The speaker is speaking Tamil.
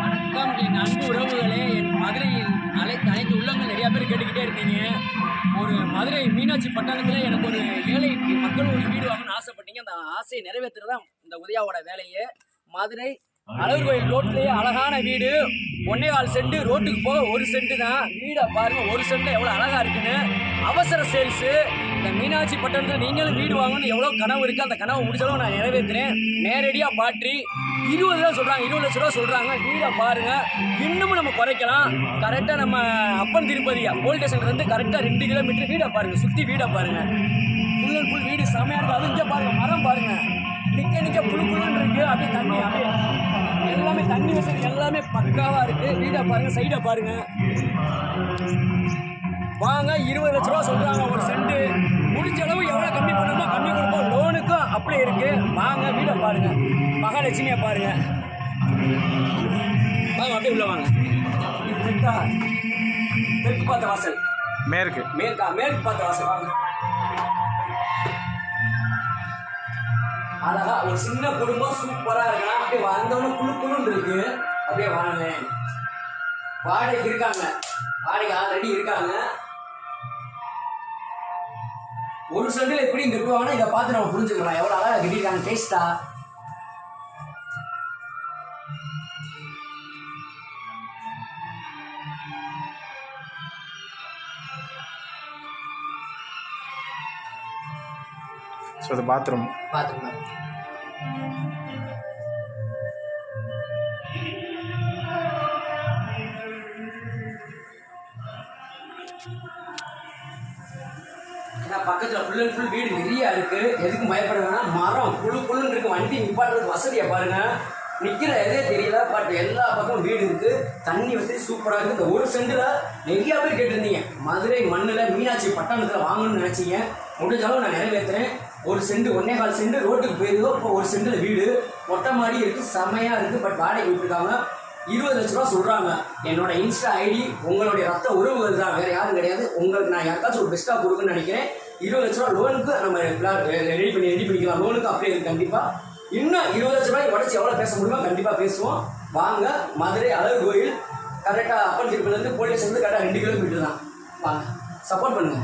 வணக்கம் என் அன்பு உறவுகளே. என் மதுரையில் அனைத்து உள்ளங்கள் நிறையா பேர் கேட்டுக்கிட்டே இருக்கீங்க. ஒரு மதுரை மீனாட்சி பட்டணத்தில் எனக்கு ஒரு ஏழை மக்கள் ஒரு வீடு வாங்கணும்னு ஆசைப்பட்டீங்க. அந்த ஆசையை நிறைவேற்றுறதான் இந்த உதயாவோட வேலையே. மதுரை அழகர் கோயில் ரோட்லேயே அழகான வீடு, 1.25 சென்ட், ரோட்டுக்கு போக 1 சென்ட் தான். வீடை பாருங்க, 1 சென்ட் எவ்வளோ அழகா இருக்குன்னு. அவசர சேல்ஸு. இந்த மீனாட்சி பட்டணத்தில் நீங்களும் வீடு வாங்கணும்னு எவ்வளோ கனவு இருக்குது, அந்த கனவை முடிச்சாலும் நான் நிறைவேற்றுறேன். நேரடியாக பாட்டி 20 ரூபா சொல்கிறாங்க, 20 லட்ச ரூபா சொல்கிறாங்க. வீடை பாருங்க, இன்னமும் நம்ம குறைக்கலாம். கரெக்டாக நம்ம அப்பன் திருப்பதி போலீஸ் ஸ்டேஷன்லேருந்து கரெக்டாக 2 கிலோமீட்டர். வீடை பாருங்க, சுற்றி வீடை பாருங்க. ஃபுல் அண்ட் ஃபுல் வீடு செமையாக இருக்குது. அதுவும் இங்கே பாருங்க, மரம் பாருங்க, நிற்க புழு புழுன்னு இருக்கு. அப்படியே தண்ணி, அப்படியே எல்லாமே தண்ணி வசதி எல்லாமே பக்காவாக இருக்குது. வீடை பாருங்க, சைடை பாருங்க. வாங்க, 20 லட்ச ரூபா சொல்கிறாங்க 1 சென்ட். முடிஞ்ச அளவு எவ்வளோ கம்மி பண்ணணுமோ கம்மி கொடுப்போம். லோனுக்கும் அப்படியே இருக்குது. வாங்க, வீடை பாருங்க, மகாலட்சுமியை பாருங்க. வாங்க, அப்படியே உள்ள வாங்க. தெற்கு பார்த்த வாசல், மேற்கு பார்த்த வாசல். வாங்க, அழகா ஒரு சின்ன குடும்பம் சூப்பரா இருக்கலாம். அப்படியே வந்தவொன்னு குழுன்னு இருக்கு. அப்படியே வாங்க. வாடகைக்கு இருக்காங்க, வாடகை ஆல்ரெடி இருக்காங்க. 1 சென்டில் எப்படி இங்க இருக்குவாங்கன்னா இதை பார்த்து நம்ம புரிஞ்சுக்கலாம் எவ்வளவு அழகா கட்டிருக்காங்க. டேஸ்டா பாத்ரூம் பக்கத்துல ஃபுல் அண்ட் ஃபுல் வீடு நிறைய இருக்கு. எதுக்கும் பயப்பட வேணாம். மரம் புழுன்னு இருக்கு. வண்டி நிப்பாட்டுறதுக்கு வசதியை பாருங்க. நிக்கிற எதே தெரியல. பட் எல்லா பக்கம் வீடு இருக்கு. தண்ணி வசதி சூப்பரா இருக்கு. இந்த 1 சென்ட்ல நிறைய பேர் கேட்டிருந்தீங்க. மதுரை மண்ணில் மீனாட்சி பட்டணத்துல வாங்கணும்னு நினைச்சீங்க. முடிஞ்சாலும் நான் நிறைவேற்றுறேன். 1 சென்ட், 1.25 சென்ட் ரோட்டுக்கு போயிருந்தோம். இப்போ 1 சென்ட்ல வீடு, மொட்டை மாடி இருக்கு, செமையா இருக்கு. பட் வாடகை விட்டுருக்காங்க. 20 லட்ச ரூபா சொல்றாங்க. என்னோட இன்ஸ்டா ஐடி உங்களுடைய ரத்த உறவுகள் தான், வேற யாரும் கிடையாது. உங்களுக்கு நான் யாருக்காச்சும் ஒரு பெஸ்ட்டாக கொடுக்குன்னு நினைக்கிறேன். 20 லட்ச ரூபா லோனுக்கு நம்ம ரெடி பண்ணிக்கலாம். லோனுக்கு அப்படியே இருக்கு. கண்டிப்பா இன்னும் 20 லட்ச ரூபாய் உடச்சி எவ்வளோ பேச முடியுமோ கண்டிப்பா பேசுவோம். வாங்க, மதுரை அழகர் கோயில் கரெக்டாக அப்பன் திருப்பிலேருந்து போலீஸ் வந்து கரெக்டாக 2 கிலோமீட்டர் தான். வாங்க, சப்போர்ட் பண்ணுங்க.